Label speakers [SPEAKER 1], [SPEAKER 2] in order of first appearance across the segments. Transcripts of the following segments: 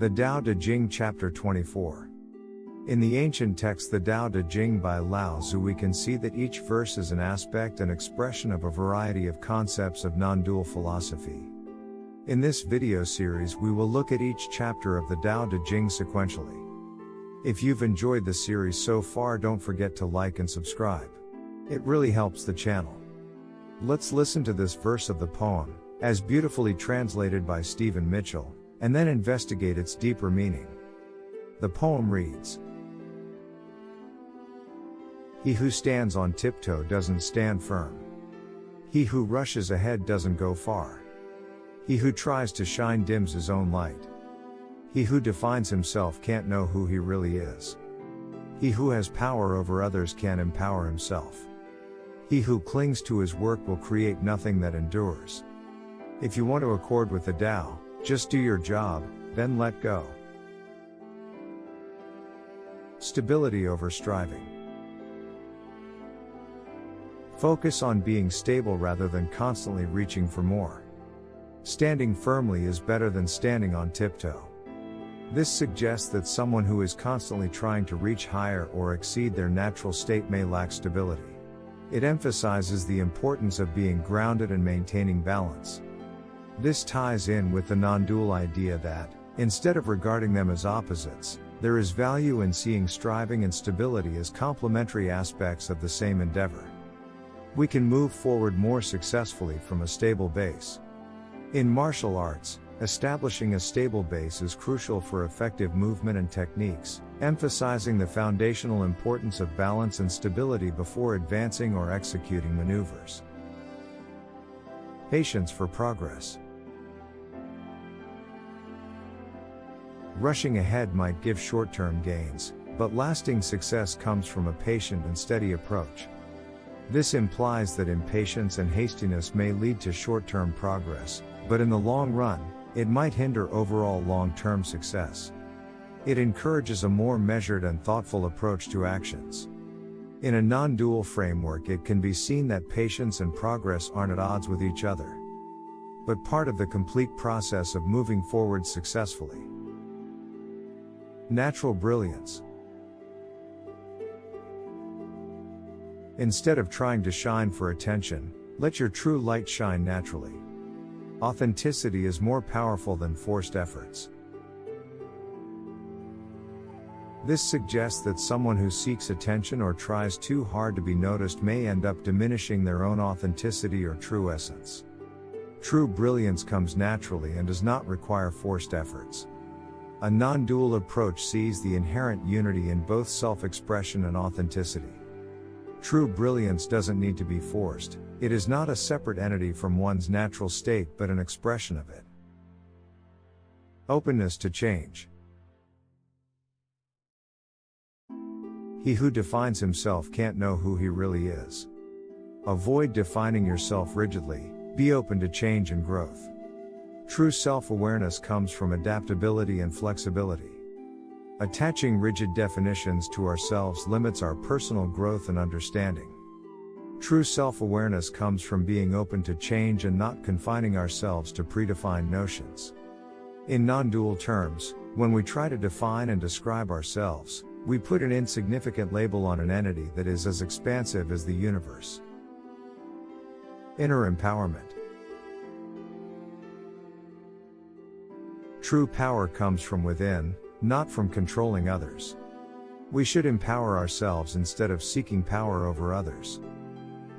[SPEAKER 1] The Tao Te Ching Chapter 24. In the ancient text the Tao Te Ching by Lao Tzu we can see that each verse is an aspect and expression of a variety of concepts of non-dual philosophy. In this video series we will look at each chapter of the Tao Te Ching sequentially. If you've enjoyed the series so far, don't forget to like and subscribe. It really helps the channel. Let's listen to this verse of the poem, as beautifully translated by Stephen Mitchell, and then investigate its deeper meaning. The poem reads: He who stands on tiptoe doesn't stand firm. He who rushes ahead doesn't go far. He who tries to shine dims his own light. He who defines himself can't know who he really is. He who has power over others can't empower himself. He who clings to his work will create nothing that endures. If you want to accord with the Tao, just do your job, then let go. Stability over striving. Focus on being stable rather than constantly reaching for more. Standing firmly is better than standing on tiptoe. This suggests that someone who is constantly trying to reach higher or exceed their natural state may lack stability. It emphasizes the importance of being grounded and maintaining balance. This ties in with the non-dual idea that, instead of regarding them as opposites, there is value in seeing striving and stability as complementary aspects of the same endeavor. We can move forward more successfully from a stable base. In martial arts, establishing a stable base is crucial for effective movement and techniques, emphasizing the foundational importance of balance and stability before advancing or executing maneuvers. Patience for progress. Rushing ahead might give short-term gains, but lasting success comes from a patient and steady approach. This implies that impatience and hastiness may lead to short-term progress, but in the long run, it might hinder overall long-term success. It encourages a more measured and thoughtful approach to actions. In a non-dual framework, it can be seen that patience and progress aren't at odds with each other, but part of the complete process of moving forward successfully. Natural brilliance. Instead of trying to shine for attention, let your true light shine naturally. Authenticity is more powerful than forced efforts. This suggests that someone who seeks attention or tries too hard to be noticed may end up diminishing their own authenticity or true essence. True brilliance comes naturally and does not require forced efforts. A non-dual approach sees the inherent unity in both self-expression and authenticity. True brilliance doesn't need to be forced. It is not a separate entity from one's natural state but an expression of it. Openness to change. He who defines himself can't know who he really is. Avoid defining yourself rigidly, be open to change and growth. True self-awareness comes from adaptability and flexibility. Attaching rigid definitions to ourselves limits our personal growth and understanding. True self-awareness comes from being open to change and not confining ourselves to predefined notions. In non-dual terms, when we try to define and describe ourselves, we put an insignificant label on an entity that is as expansive as the universe. Inner empowerment. True power comes from within, not from controlling others. We should empower ourselves instead of seeking power over others.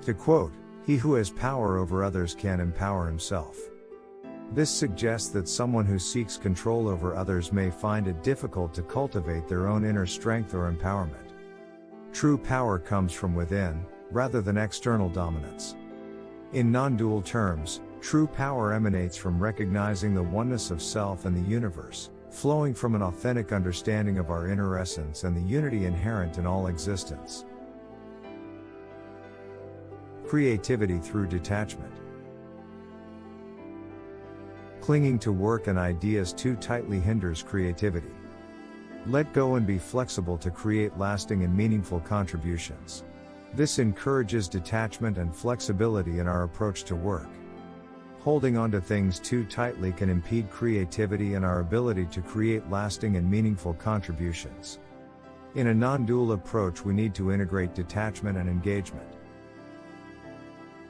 [SPEAKER 1] To quote, "He who has power over others can empower himself." This suggests that someone who seeks control over others may find it difficult to cultivate their own inner strength or empowerment. True power comes from within, rather than external dominance. In non-dual terms, true power emanates from recognizing the oneness of self and the universe, flowing from an authentic understanding of our inner essence and the unity inherent in all existence. Creativity through detachment. Clinging to work and ideas too tightly hinders creativity. Let go and be flexible to create lasting and meaningful contributions. This encourages detachment and flexibility in our approach to work. Holding on to things too tightly can impede creativity and our ability to create lasting and meaningful contributions. In a non-dual approach, we need to integrate detachment and engagement.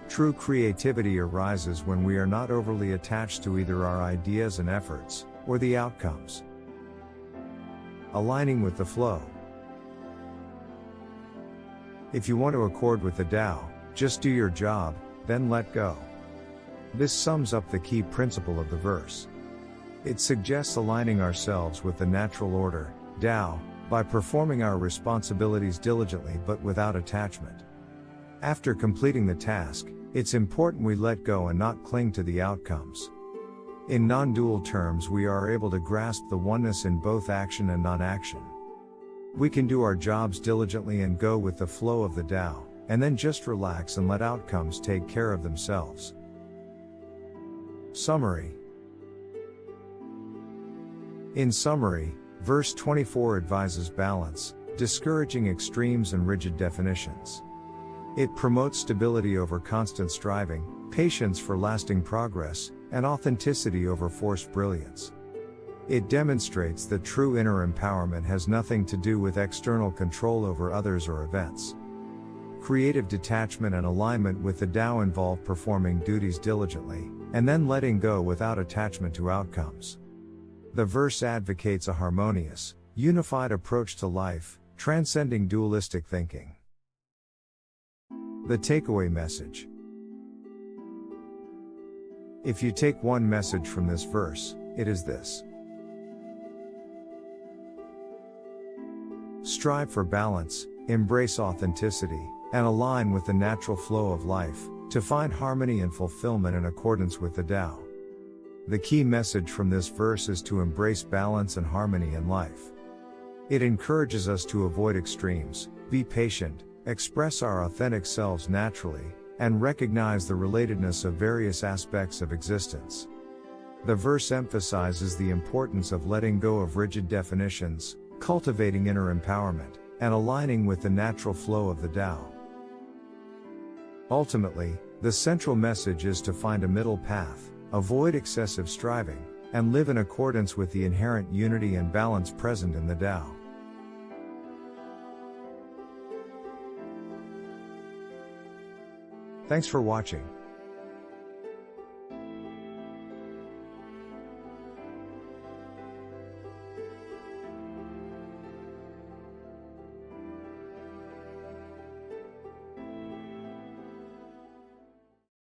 [SPEAKER 1] True creativity arises when we are not overly attached to either our ideas and efforts, or the outcomes. Aligning with the flow. If you want to accord with the Tao, just do your job, then let go. This sums up the key principle of the verse. It suggests aligning ourselves with the natural order, Tao, by performing our responsibilities diligently but without attachment. After completing the task, it's important we let go and not cling to the outcomes. In non-dual terms, we are able to grasp the oneness in both action and non-action. We can do our jobs diligently and go with the flow of the Tao, and then just relax and let outcomes take care of themselves. Summary. In summary, verse 24 advises balance, discouraging extremes and rigid definitions. It promotes stability over constant striving, patience for lasting progress, and authenticity over forced brilliance. It demonstrates that true inner empowerment has nothing to do with external control over others or events. Creative detachment and alignment with the Tao involve performing duties diligently, and then letting go without attachment to outcomes. The verse advocates a harmonious, unified approach to life, transcending dualistic thinking. The takeaway message. If you take one message from this verse, it is this. Strive for balance, embrace authenticity, and align with the natural flow of life, to find harmony and fulfillment in accordance with the Tao. The key message from this verse is to embrace balance and harmony in life. It encourages us to avoid extremes, be patient, express our authentic selves naturally, and recognize the relatedness of various aspects of existence. The verse emphasizes the importance of letting go of rigid definitions, cultivating inner empowerment, and aligning with the natural flow of the Tao. Ultimately, the central message is to find a middle path, avoid excessive striving, and live in accordance with the inherent unity and balance present in the Tao. Thanks for watching.